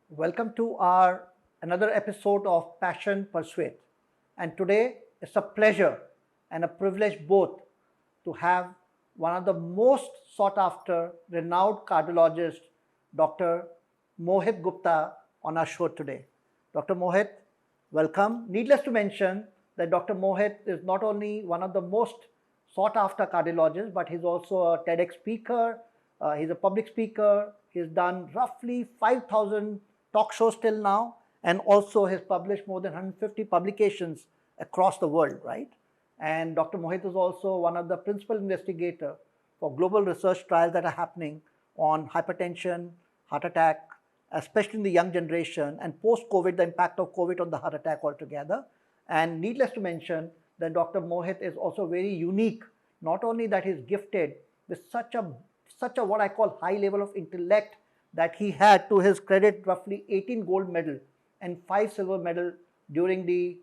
Welcome to our another episode of Passion Pursuit. And today it's a pleasure and a privilege both to have one of the most sought after renowned cardiologist, Dr. Mohit Gupta, on our show today. Dr. Mohit, welcome. Needless to mention that Dr. Mohit is not only one of the most sought after cardiologists, but he's also a TEDx speaker, he's a public speaker, he's done roughly 5,000 talk shows till now, and also has published more than 150 publications across the world, right? And Dr. Mohit is also one of the principal investigator for global research trials that are happening on hypertension, heart attack, especially in the young generation, and post-COVID, the impact of COVID on the heart attack altogether. And needless to mention that Dr. Mohit is also very unique, not only that he's gifted with such a what I call high level of intellect, that he had, to his credit, roughly 18 gold medal and 5 silver medal during the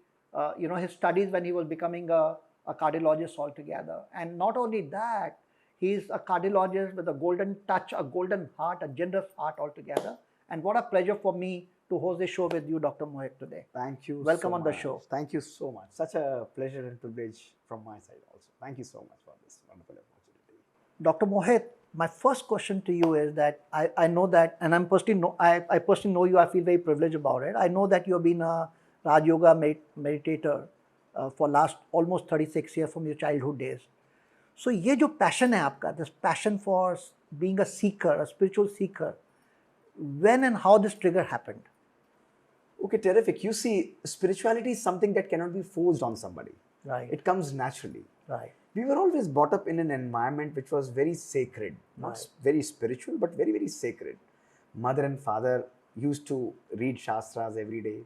his studies when he was becoming a cardiologist altogether. And not only that, he's a cardiologist with a golden touch, a golden heart, a generous heart altogether. And what a pleasure for me to host this show with you, Dr. Mohit, today. Thank you. Welcome so on much. the show. Thank you so much. Such a pleasure and privilege from my side also. Thank you so much for this wonderful opportunity. Dr. Mohit, my first question to you is that I know that, and I personally know you, I feel very privileged about it. I know that you have been a Raj Yoga meditator for last almost 36 years from your childhood days. So ये जो passion है आपका, this passion for being a seeker, a spiritual seeker, when and how this trigger happened? Okay, terrific. You see, spirituality is something that cannot be forced on somebody. Right. It comes naturally. Right. We were always brought up in an environment which was very sacred, not very spiritual, but very, very sacred. Mother and father used to read Shastras every day.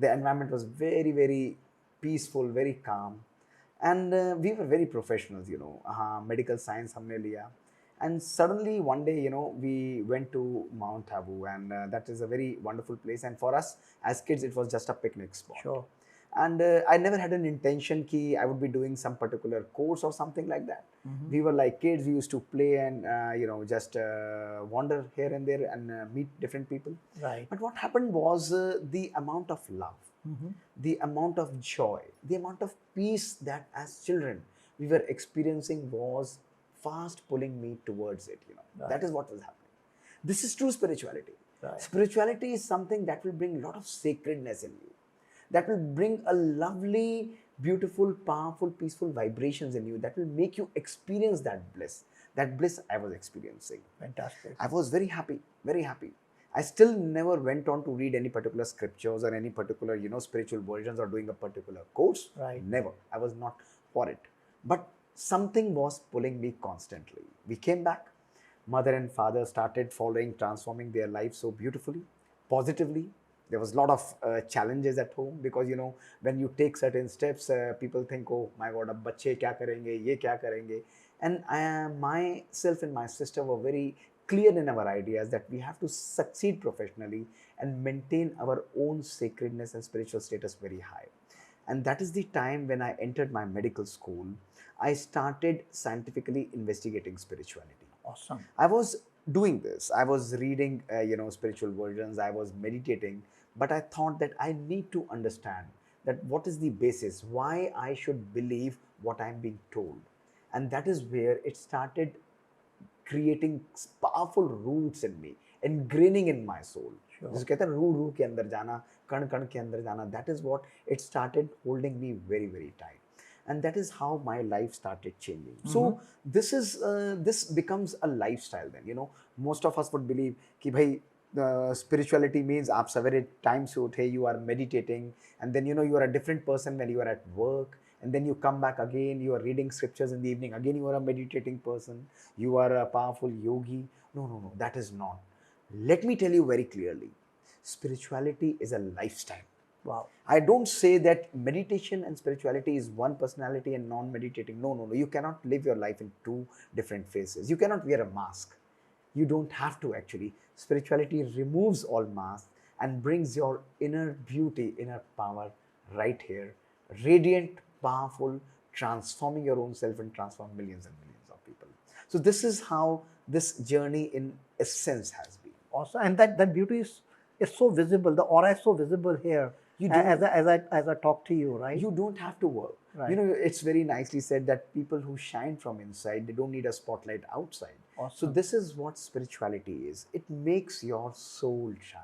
The environment was very, very peaceful, very calm. And we were very professionals, medical science humne liya. And suddenly one day, we went to Mount Abu, and that is a very wonderful place. And for us as kids, it was just a picnic spot. Sure. And I never had an intention that I would be doing some particular course or something like that. Mm-hmm. We were like kids. We used to play and just wander here and there and meet different people. Right. But what happened was the amount of love, mm-hmm. the amount of joy, the amount of peace that as children we were experiencing was fast pulling me towards it. Right. That is what was happening. This is true spirituality. Right. Spirituality is something that will bring a lot of sacredness in you. That will bring a lovely, beautiful, powerful, peaceful vibrations in you that will make you experience that bliss. That bliss I was experiencing. Fantastic. I was very happy, very happy. I still never went on to read any particular scriptures or any particular, spiritual versions or doing a particular course. Right. Never. I was not for it. But something was pulling me constantly. We came back. Mother and father started transforming their lives so beautifully, positively. There was a lot of challenges at home because, when you take certain steps, people think, oh my God, ab bacche kya karenge, ye kya karenge. And myself and my sister were very clear in our ideas that we have to succeed professionally and maintain our own sacredness and spiritual status very high. And that is the time when I entered my medical school, I started scientifically investigating spirituality. Awesome. I was doing this. I was reading, spiritual versions. I was meditating. But I thought that I need to understand that what is the basis, why I should believe what I'm being told. And that is where it started creating powerful roots in me, ingraining in my soul. जिसे कहते हैं रूह के अंदर जाना, कण कण के अंदर जाना. That is what it started holding me very, very tight. And that is how my life started changing. Mm-hmm. So this becomes a lifestyle then. Most of us would believe कि भाई spirituality means आप सवेरे time से उठे, you are meditating, and then you are a different person when you are at work, and then you come back again, you are reading scriptures in the evening, again you are a meditating person, you are a powerful yogi. No, that is not. Let me tell you very clearly, spirituality is a lifestyle. Wow. I don't say that meditation and spirituality is one personality and non-meditating. No. You cannot live your life in two different phases. You cannot wear a mask. You don't have to actually. Spirituality removes all masks and brings your inner beauty, inner power right here. Radiant, powerful, transforming your own self and transform millions and millions of people. So this is how this journey in essence has been. Awesome. And that beauty is so visible. The aura is so visible here. You don't, as I talk to you, right? you don't have to work. Right. You know, it's very nicely said that people who shine from inside, they don't need a spotlight outside. Awesome. So this is what spirituality is. It makes your soul shine.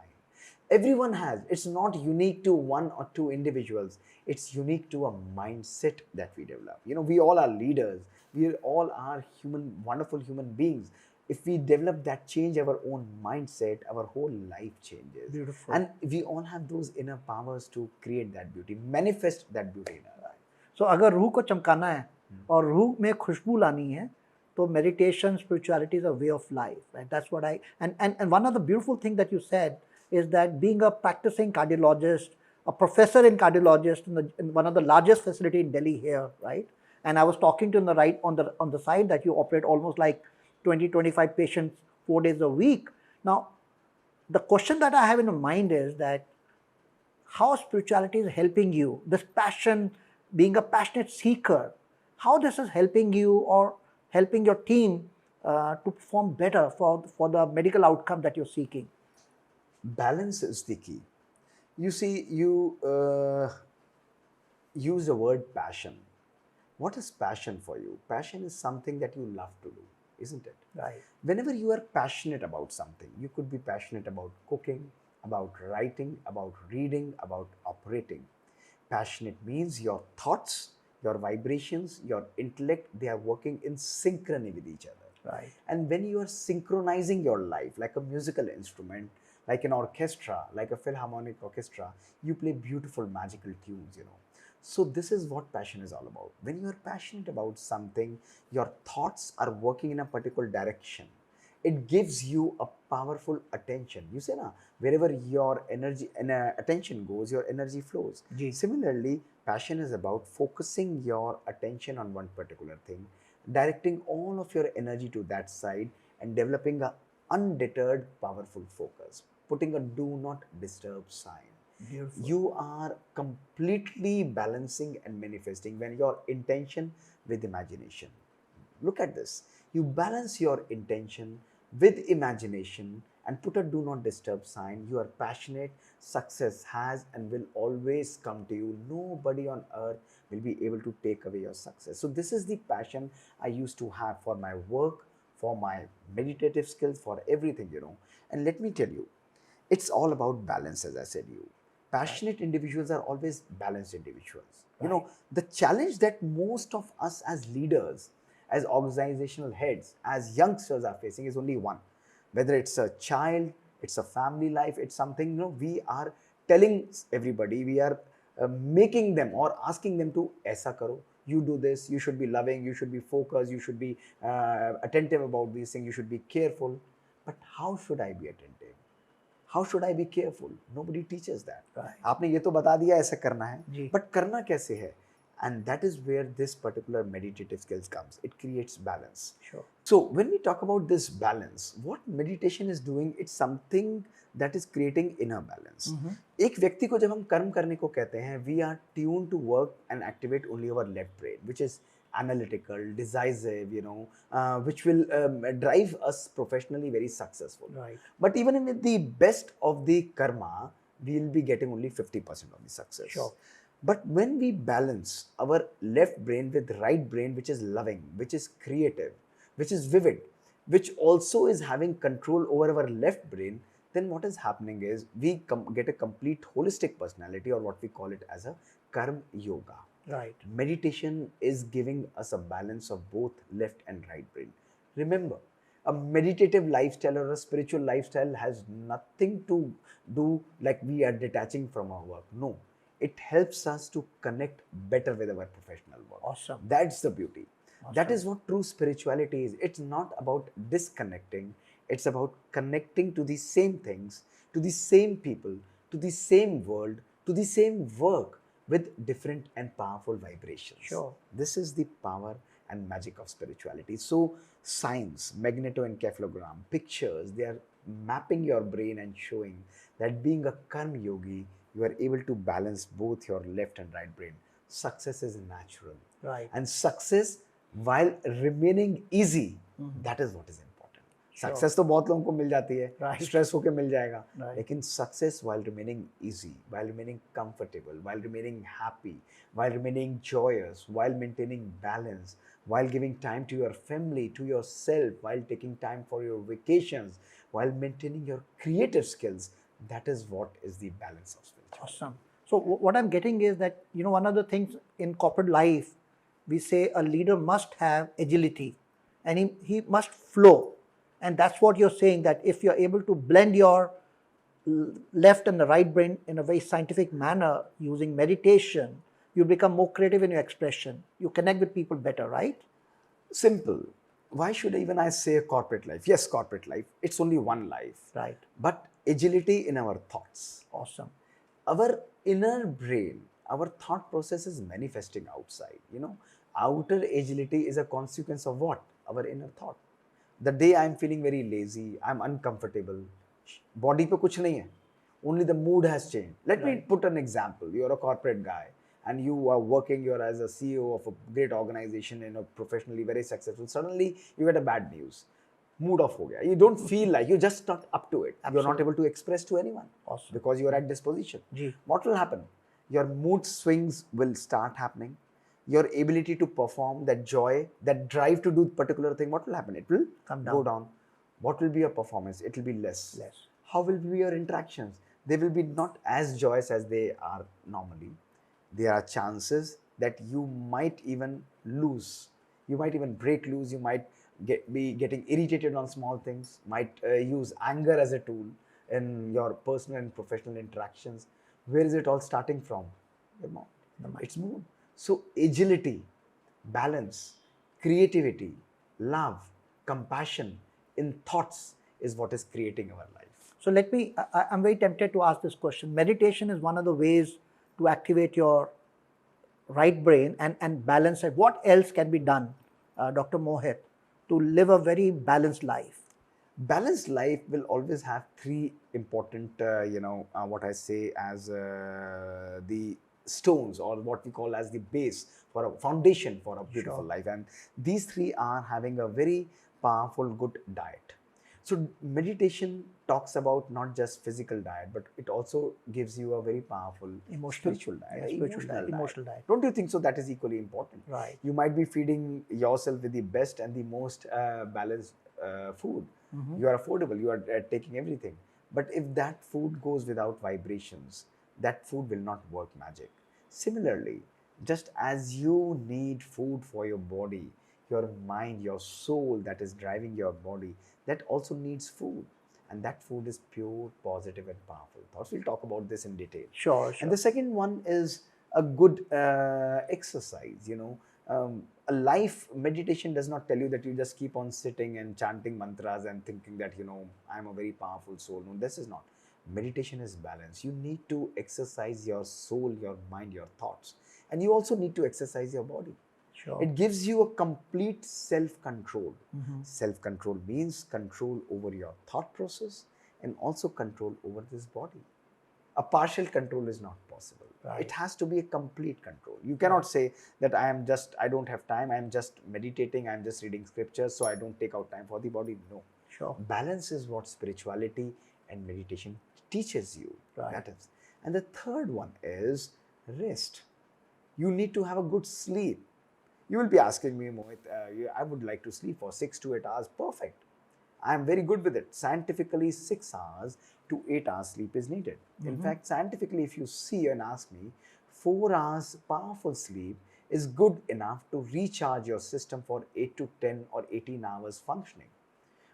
Everyone has. It's not unique to one or two individuals. It's unique to a mindset that we develop. You know, we all are leaders. We all are human, wonderful human beings. If we develop that, change our own mindset, our whole life changes. Beautiful. And we all have those inner powers to create that beauty, manifest that beauty in our life. So अगर रूह को चमकाना है और रूह में खुशबू लानी है, तो meditation, spirituality is a way of life, right? That's what and one of the beautiful things that you said is that being a practicing cardiologist, a professor in cardiologist in one of the largest facility in Delhi here, right? And I was talking to on the side that you operate almost like 20-25 patients 4 days a week. Now, the question that I have in my mind is that how spirituality is helping you, this passion, being a passionate seeker, how this is helping you or helping your team to perform better for the medical outcome that you're seeking. Balance is the key. You see, you use the word passion. What is passion for you? Passion is something that you love to do, isn't it? Right. Whenever you are passionate about something, you could be passionate about cooking, about writing, about reading, about operating. Passionate means your thoughts, your vibrations, your intellect, they are working in synchrony with each other. Right. And when you are synchronizing your life like a musical instrument, like an orchestra, like a philharmonic orchestra, you play beautiful magical tunes, you know. So this is what passion is all about. When you are passionate about something, your thoughts are working in a particular direction. It gives you a powerful attention. You say, na, wherever your energy and attention goes, your energy flows. Ji. Similarly, passion is about focusing your attention on one particular thing, directing all of your energy to that side, and developing a undeterred, powerful focus, putting a do not disturb sign. Beautiful. You are completely balancing and manifesting when your intention with imagination. Look at this. You balance your intention with imagination and put a do not disturb sign. You are passionate. Success has and will always come to you. Nobody on earth will be able to take away your success. So this is the passion I used to have for my work, for my meditative skills, for everything, you know. And let me tell you, it's all about balance, as I said you. Passionate individuals are always balanced individuals. You know, the challenge that most of us as leaders, as organizational heads, as youngsters are facing is only one. Whether it's a child, it's a family life, it's something, you know, we are telling everybody, we are making them or asking them to aisa karo, you do this, you should be loving, you should be focused, you should be attentive about these things, you should be careful. But how should I be attentive? How should I be careful? Nobody teaches that. Right. आपने ये तो बता दिया ऐसा करना है, जी. but करना कैसे है? And that is where this particular meditative skills comes. It creates balance. Sure. So when we talk about this balance, what meditation is doing, it's something that is creating inner balance. एक व्यक्ति को जब हम कर्म करने को कहते हैं, we are tuned to work and activate only our left brain, which is analytical, decisive, you know, which will drive us professionally very successful. Right. But even in the best of the karma, we will be getting only 50% of the success. Sure. But when we balance our left brain with right brain, which is loving, which is creative, which is vivid, which also is having control over our left brain, then what is happening is we get a complete holistic personality, or what we call it as a karma yoga. Right. Meditation is giving us a balance of both left and right brain. Remember, a meditative lifestyle or a spiritual lifestyle has nothing to do like we are detaching from our work. No, it helps us to connect better with our professional work. Awesome. That's the beauty. Awesome. That is what true spirituality is. It's not about disconnecting. It's about connecting to the same things, to the same people, to the same world, to the same work, with different and powerful vibrations. Sure. This is the power and magic of spirituality. So science, magnetoencephalogram, pictures, they are mapping your brain and showing that being a karma yogi, you are able to balance both your left and right brain. Success is natural. Right. And success while remaining easy, that is what is important. Sure. Success तो बहुत लोगों को मिल जाती है, Right. stress होके मिल जाएगा, Right. लेकिन success while remaining easy, while remaining comfortable, while remaining happy, while remaining joyous, while maintaining balance, while giving time to your family, to yourself, while taking time for your vacations, while maintaining your creative skills, that is what is the balance of spirituality. Awesome. So what I'm getting is that, one of the things in corporate life, we say a leader must have agility and he must flow. And that's what you're saying, that if you're able to blend your left and the right brain in a very scientific manner using meditation, you become more creative in your expression. You connect with people better, right? Simple. Why should even I say corporate life? Yes, corporate life. It's only one life. Right. But agility in our thoughts. Awesome. Our inner brain, our thought process is manifesting outside. Outer agility is a consequence of what? Our inner thought. The day I'm feeling very lazy, I'm uncomfortable, body pe kuch nahi hai. Only the mood has changed. Let me put an example. You're a corporate guy and you are working, you're as a CEO of a great organization, professionally very successful. Suddenly you get a bad news. Mood off ho gaya. You don't feel like, you're just not up to it. Absolutely. You're not able to express to anyone. Awesome. Because you're at this position. Gee. What will happen? Your mood swings will start happening. Your ability to perform, that joy, that drive to do particular thing, what will happen? It will go down. What will be your performance? It will be less. How will be your interactions? They will be not as joyous as they are normally. There are chances that you might even lose. You might even break loose. You might be getting irritated on small things, might use anger as a tool in your personal and professional interactions. Where is it all starting from? Your mind. It's mood. So agility, balance, creativity, love, compassion in thoughts is what is creating our life. So I'm very tempted to ask this question. Meditation is one of the ways to activate your right brain and balance it. What else can be done, Dr. Mohit, to live a very balanced life? Balanced life will always have three important, what I say as the stones, or what we call as the base for a foundation for a beautiful life. And these three are having a very powerful, good diet. So meditation talks about not just physical diet, but it also gives you a very powerful spiritual diet. Emotional diet. Don't you think so? That is equally important. Right. You might be feeding yourself with the best and the most balanced food. You are affordable. You are taking everything. But if that food goes without vibrations, that food will not work magic. Similarly, just as you need food for your body, your mind, your soul that is driving your body, that also needs food. And that food is pure, positive and powerful thoughts. We'll talk about this in detail. Sure. And the second one is a good exercise. A life meditation does not tell you that you just keep on sitting and chanting mantras and thinking that, I'm a very powerful soul. No, this is not. Meditation is balance. You need to exercise your soul, your mind, your thoughts. And you also need to exercise your body. Sure. It gives you a complete self-control. Self-control means control over your thought process and also control over this body. A partial control is not possible. Right. It has to be a complete control. You cannot say that I don't have time, I am just meditating, I am just reading scriptures, so I don't take out time for the body. No. Sure. Balance is what spirituality and meditation teaches you. Right. That is. And the third one is rest. You need to have a good sleep. You will be asking me, Mohit, I would like to sleep for 6 to 8 hours. Perfect. I am very good with it. Scientifically, 6 hours to 8 hours sleep is needed. In fact, scientifically, if you see and ask me, 4 hours powerful sleep is good enough to recharge your system for 8 to 10 or 18 hours functioning.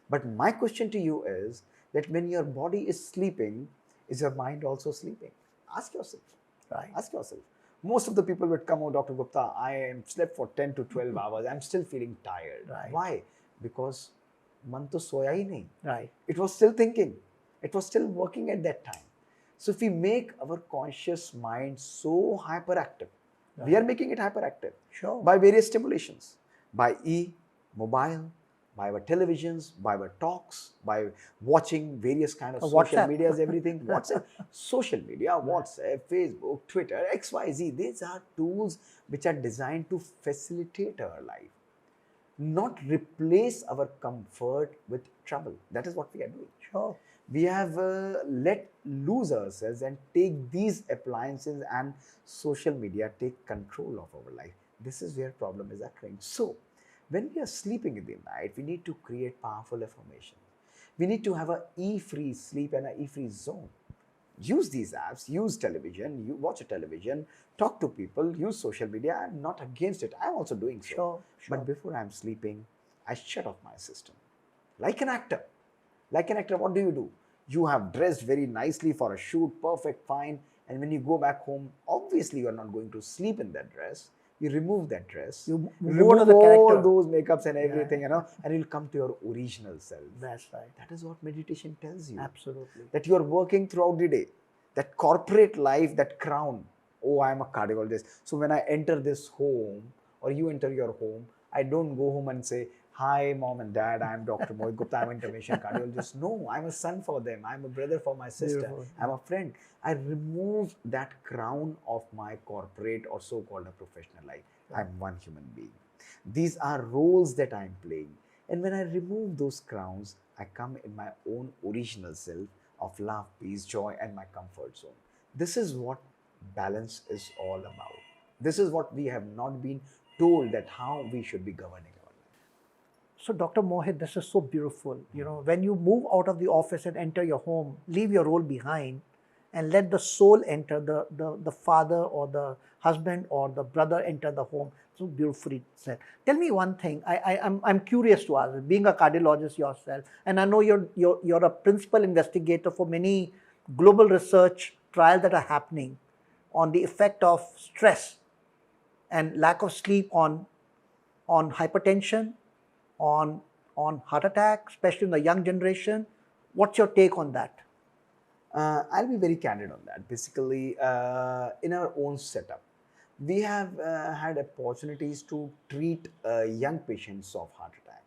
But my question to you is that when your body is sleeping, is your mind also sleeping? Ask yourself. Right. Ask yourself. Most of the people would come, oh, Dr. Gupta, I am slept for 10 to 12 hours. I'm still feeling tired. Right. Why? Because man to soya hi nahi. Right. It was still thinking. It was still working at that time. So if we make our conscious mind so hyperactive, we are making it hyperactive. Sure. By various stimulations. By mobile, by our televisions, by our talks, by watching various kind of social WhatsApp. medias, everything. WhatsApp, social media, WhatsApp, Facebook, Twitter, XYZ. These are tools which are designed to facilitate our life, not replace our comfort with trouble. That is what we are doing. Sure. We have let loose ourselves and take these appliances and social media take control of our life. This is where problem is occurring. So when we are sleeping in the night, we need to create powerful affirmations. We need to have a e-free sleep and a e-free zone. Use these apps, use television, you watch a television, talk to people, use social media. I'm not against it. I'm also doing so. Sure. But before I'm sleeping, I shut off my system. Like an actor. Like an actor, what do? You have dressed very nicely for a shoot, perfect, fine. And when you go back home, obviously you are not going to sleep in that dress. You remove that dress, You remove to the all character. those makeups and everything, and you'll come to your original self. That's right. That is what meditation tells you. Absolutely. That you are working throughout the day. That corporate life, that crown. Oh, I'm a cardiologist. So when I enter this home, or you enter your home, I don't go home and say, hi, mom and dad, I'm Dr. Mohit Gupta, I'm an intervention cardiologist. No, I'm a son for them. I'm a brother for my sister. Beautiful. I'm a friend. I remove that crown of my corporate or so-called a professional life. I'm one human being. These are roles that I'm playing. And when I remove those crowns, I come in my own original self of love, peace, joy, and my comfort zone. This is what balance is all about. This is what we have not been told, that how we should be governing our life. So, Dr. Mohit, this is so beautiful. You know, when you move out of the office and enter your home, leave your role behind and let the soul enter, the father or the husband or the brother enter the home. So beautifully said. Tell me one thing. I'm curious to ask, being a cardiologist yourself, and I know you're a principal investigator for many global research trials that are happening on the effect of stress and lack of sleep on hypertension, on heart attack, especially in the young generation. What's your take on that? I'll be very candid on that. Basically, in our own setup, we have had opportunities to treat young patients of heart attack.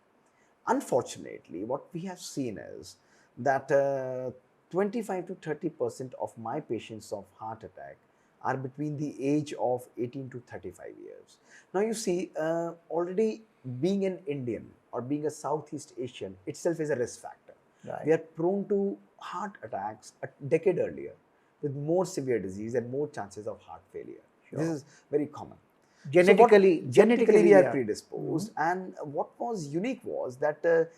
Unfortunately, what we have seen is that 25 to 30% of my patients of heart attack are between the age of 18 to 35 years. Now you see, already being an Indian or being a Southeast Asian itself is a risk factor. Right. We are prone to heart attacks a decade earlier with more severe disease and more chances of heart failure. Sure. This is very common. Genetically, Genetically we are yeah. predisposed. And what was unique was that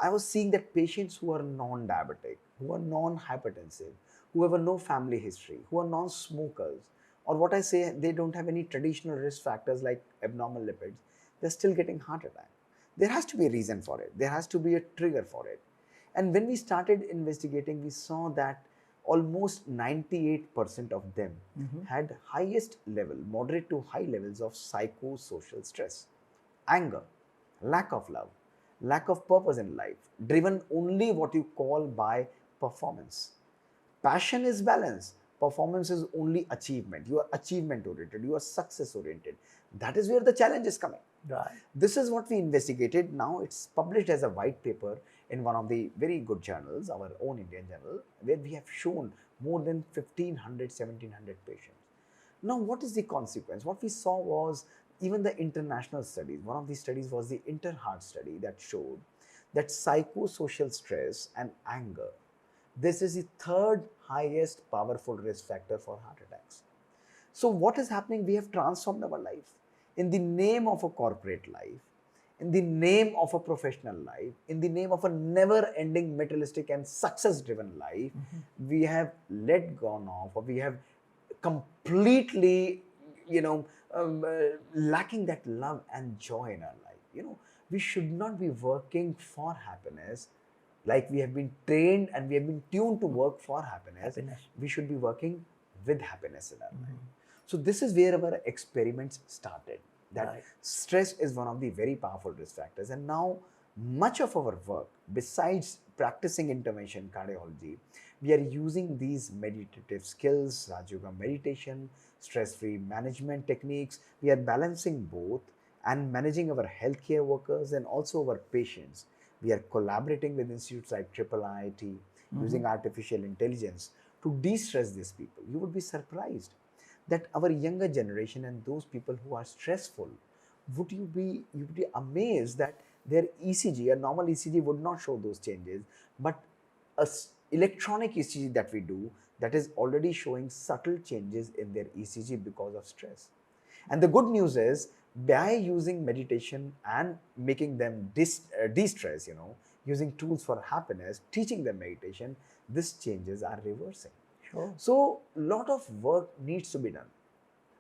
I was seeing that patients who are non-diabetic, who are non-hypertensive, who have no family history, who are non-smokers, or what I say, they don't have any traditional risk factors like abnormal lipids, they're still getting heart attack. There has to be a reason for it. There has to be a trigger for it. And when we started investigating, we saw that almost 98% of them had highest level, moderate to high levels of psychosocial stress, anger, lack of love, lack of purpose in life, driven only what you call by performance. Passion is balance. Performance is only achievement. You are achievement oriented. You are success oriented. That is where the challenge is coming. Right. This is what we investigated. Now it's published as a white paper in one of the very good journals, our own Indian journal, where we have shown more than 1500, 1700 patients. Now, what is the consequence? What we saw was even the international studies. One of these studies was the Interheart study that showed that psychosocial stress and anger, this is the third highest powerful risk factor for heart attacks. So what is happening? We have transformed our life. In the name of a corporate life, in the name of a professional life, in the name of a never-ending materialistic and success-driven life, we have let go of, or we have completely, lacking that love and joy in our life. We should not be working for happiness like we have been trained and we have been tuned to work for happiness. We should be working with happiness in our life. So this is where our experiments started. That stress is one of the very powerful risk factors. And now much of our work, besides practicing intervention cardiology, we are using these meditative skills, Raj Yoga meditation, stress-free management techniques. We are balancing both. and managing our healthcare workers and also our patients. We are collaborating with institutes like IIIT, using artificial intelligence to de-stress these people. You would be surprised that our younger generation and those people who are stressful, you'd be amazed that their ECG, a normal ECG would not show those changes, but electronic ECG that we do, that is already showing subtle changes in their ECG because of stress. And the good news is, by using meditation and making them de-stress, using tools for happiness, teaching them meditation, these changes are reversing. Sure. So, lot of work needs to be done.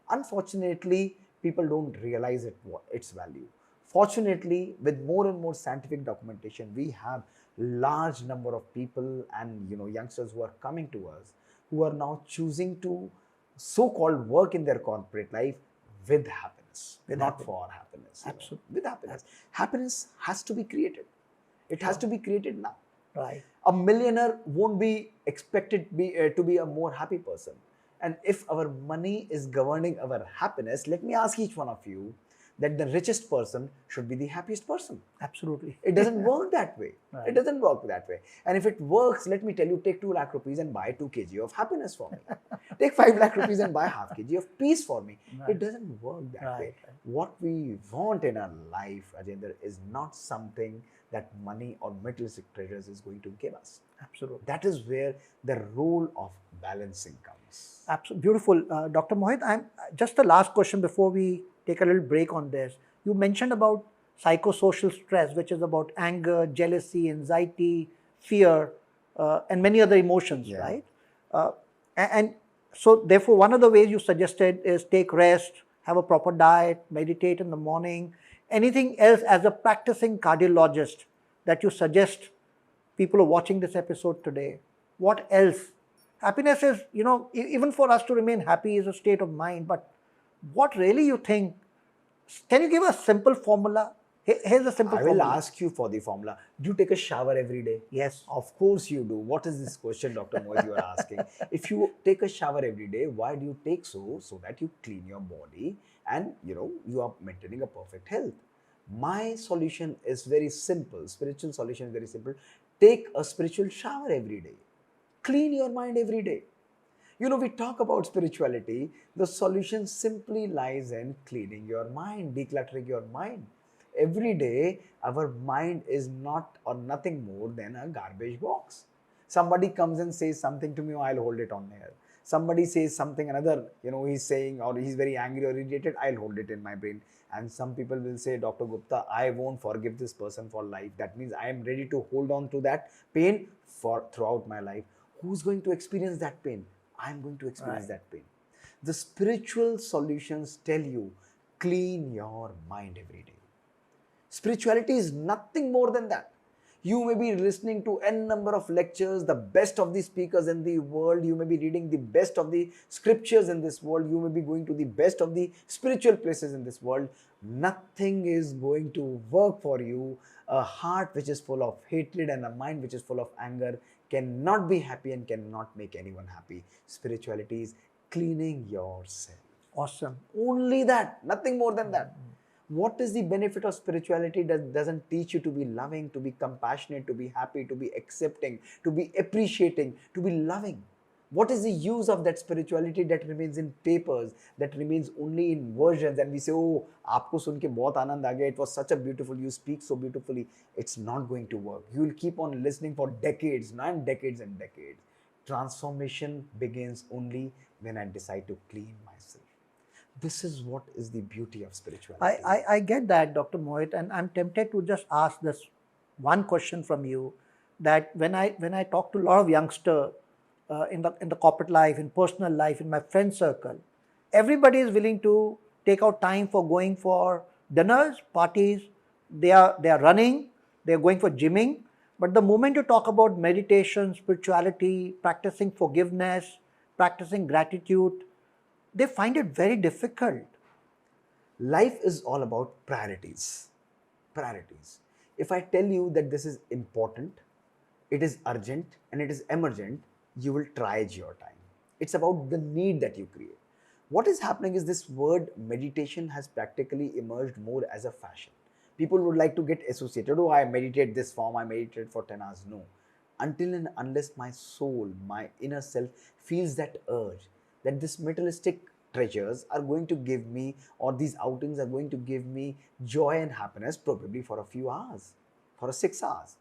Unfortunately, people don't realize its value. Fortunately, with more and more scientific documentation, we have large number of people and youngsters who are coming to us, who are now choosing to so-called work in their corporate life with happiness, not for happiness. Absolutely. With happiness. Happiness has to be created. It has to be created now. Right. A millionaire won't be expected to be a more happy person. And if our money is governing our happiness, let me ask each one of you that the richest person should be the happiest person. Absolutely. It doesn't work that way. Right. It doesn't work that way. And if it works, let me tell you, take 2 lakh rupees and buy 2 kg of happiness for me. Take 5 lakh rupees and buy half kg of peace for me. Right. It doesn't work that Right. way. What we want in our life, Rajender, is not something that money or materialistic treasures is going to give us. Absolutely. That is where the role of balancing comes. Absolutely beautiful. Dr. Mohit, I'm just the last question before we take a little break on this. You mentioned about psychosocial stress, which is about anger, jealousy, anxiety, fear, and many other emotions, Yeah. right? And so, therefore, one of the ways you suggested is take rest, have a proper diet, meditate in the morning. Anything else as a practicing cardiologist that you suggest people who are watching this episode today? What else? Happiness is, even for us to remain happy is a state of mind, but what really you think? Can you give a simple formula? Here's a simple I will formula. ask you for the formula. Do you take a shower every day? Yes. Of course you do. What is this question, Dr. Mohit, you are asking? If you take a shower every day, why do you take so? So that you clean your body and you are maintaining a perfect health. My solution is very simple. Spiritual solution is very simple. Take a spiritual shower every day. Clean your mind every day. We talk about spirituality. The solution simply lies in cleaning your mind, decluttering your mind. Every day, our mind is not or nothing more than a garbage box. Somebody comes and says something to me, I'll hold it on here. Somebody says something, another, he's saying, or he's very angry or irritated, I'll hold it in my brain. And some people will say, Dr. Gupta, I won't forgive this person for life. That means I am ready to hold on to that pain throughout my life. Who's going to experience that pain? I'm going to experience that pain. The spiritual solutions tell you, clean your mind every day. Spirituality is nothing more than that. You may be listening to n number of lectures, the best of the speakers in the world. You may be reading the best of the scriptures in this world. You may be going to the best of the spiritual places in this world. Nothing is going to work for you. A heart which is full of hatred and a mind which is full of anger cannot be happy and cannot make anyone happy. Spirituality is cleaning yourself. Awesome. Only that, nothing more than that. What is the benefit of spirituality that doesn't teach you to be loving, to be compassionate, to be happy, to be accepting, to be appreciating, to be loving? What is the use of that spirituality that remains in papers, that remains only in versions, and we say, oh, aapko sun ke bahut aanand aa gaya, it was such a beautiful, you speak so beautifully. It's not going to work. You will keep on listening for decades and decades and decades. Transformation begins only when I decide to clean myself. This is what is the beauty of spirituality. I get that, Dr. Mohit, and I'm tempted to just ask this one question from you, that when I talk to a lot of youngsters in the corporate life, in personal life, in my friend circle, everybody is willing to take out time for going for dinners, parties. They are running, they are going for gymming. But the moment you talk about meditation, spirituality, practicing forgiveness, practicing gratitude, they find it very difficult. Life is all about priorities. Priorities. If I tell you that this is important, it is urgent, and it is emergent, you will triage your time. It's about the need that you create. What is happening is this word meditation has practically emerged more as a fashion. People would like to get associated. Oh, I meditate this form, I meditate for 10 hours. No. Until and unless my soul, my inner self feels that urge, that this materialistic treasures are going to give me, or these outings are going to give me joy and happiness, probably for a few hours, for 6 hours.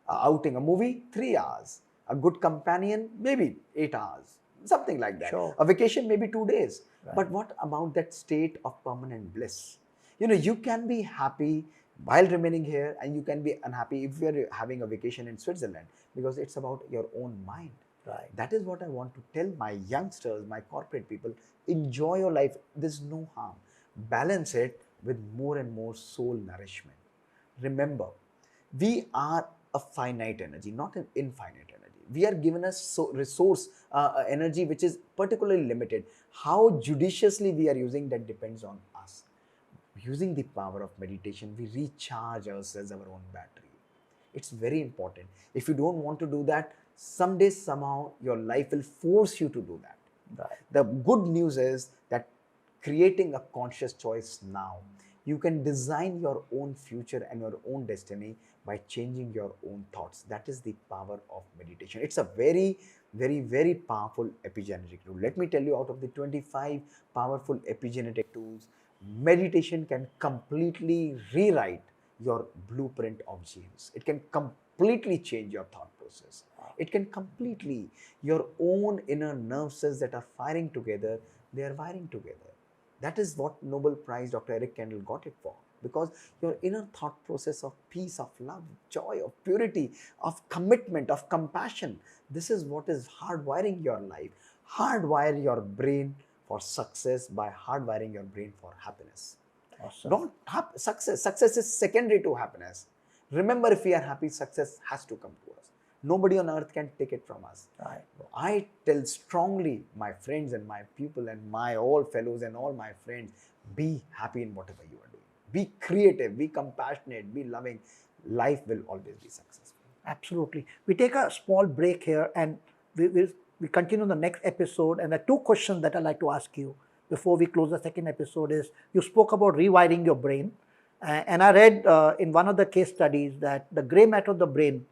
A outing, a movie, 3 hours. A good companion, maybe 8 hours. Something like that. Sure. A vacation, maybe 2 days. Right. But what about that state of permanent bliss? You can be happy while remaining here, and you can be unhappy if you're having a vacation in Switzerland, because it's about your own mind. Right. That is what I want to tell my youngsters, my corporate people. Enjoy your life. There's no harm. Balance it with more and more soul nourishment. Remember, we are a finite energy, not an infinite energy. We are given a resource, energy which is particularly limited. How judiciously we are using that depends on us. Using the power of meditation, we recharge ourselves, our own battery. It's very important. If you don't want to do that, someday, somehow, your life will force you to do that. Right. The good news is that creating a conscious choice now, you can design your own future and your own destiny by changing your own thoughts. That is the power of meditation. It's a very, very, very powerful epigenetic tool. Let me tell you, out of the 25 powerful epigenetic tools, meditation can completely rewrite your blueprint of genes. It can completely change your thought process. It can completely, your own inner nerve cells that are firing together, they are wiring together. That is what Nobel Prize Dr. Eric Kendall got it for. Because your inner thought process of peace, of love, joy, of purity, of commitment, of compassion, this is what is hardwiring your life. Hardwire your brain for success by hardwiring your brain for happiness. Awesome. Don't success. Success is secondary to happiness. Remember, if we are happy, success has to come to us. Nobody on earth can take it from us. Right. I tell strongly my friends and my people and my all fellows and all my friends, be happy in whatever you are doing. Be creative, be compassionate, be loving. Life will always be successful. Absolutely. We take a small break here, and we continue the next episode. And the two questions that I'd like to ask you before we close the second episode is, you spoke about rewiring your brain. And I read in one of the case studies that the gray matter of the brain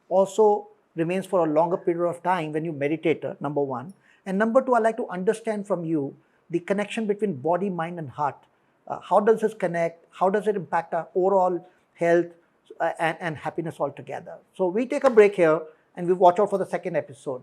also remains for a longer period of time when you meditate, number one. And number two, I'd like to understand from you the connection between body, mind, and heart. How does this connect? How does it impact our overall health and happiness altogether? So we take a break here, and we watch out for the second episode.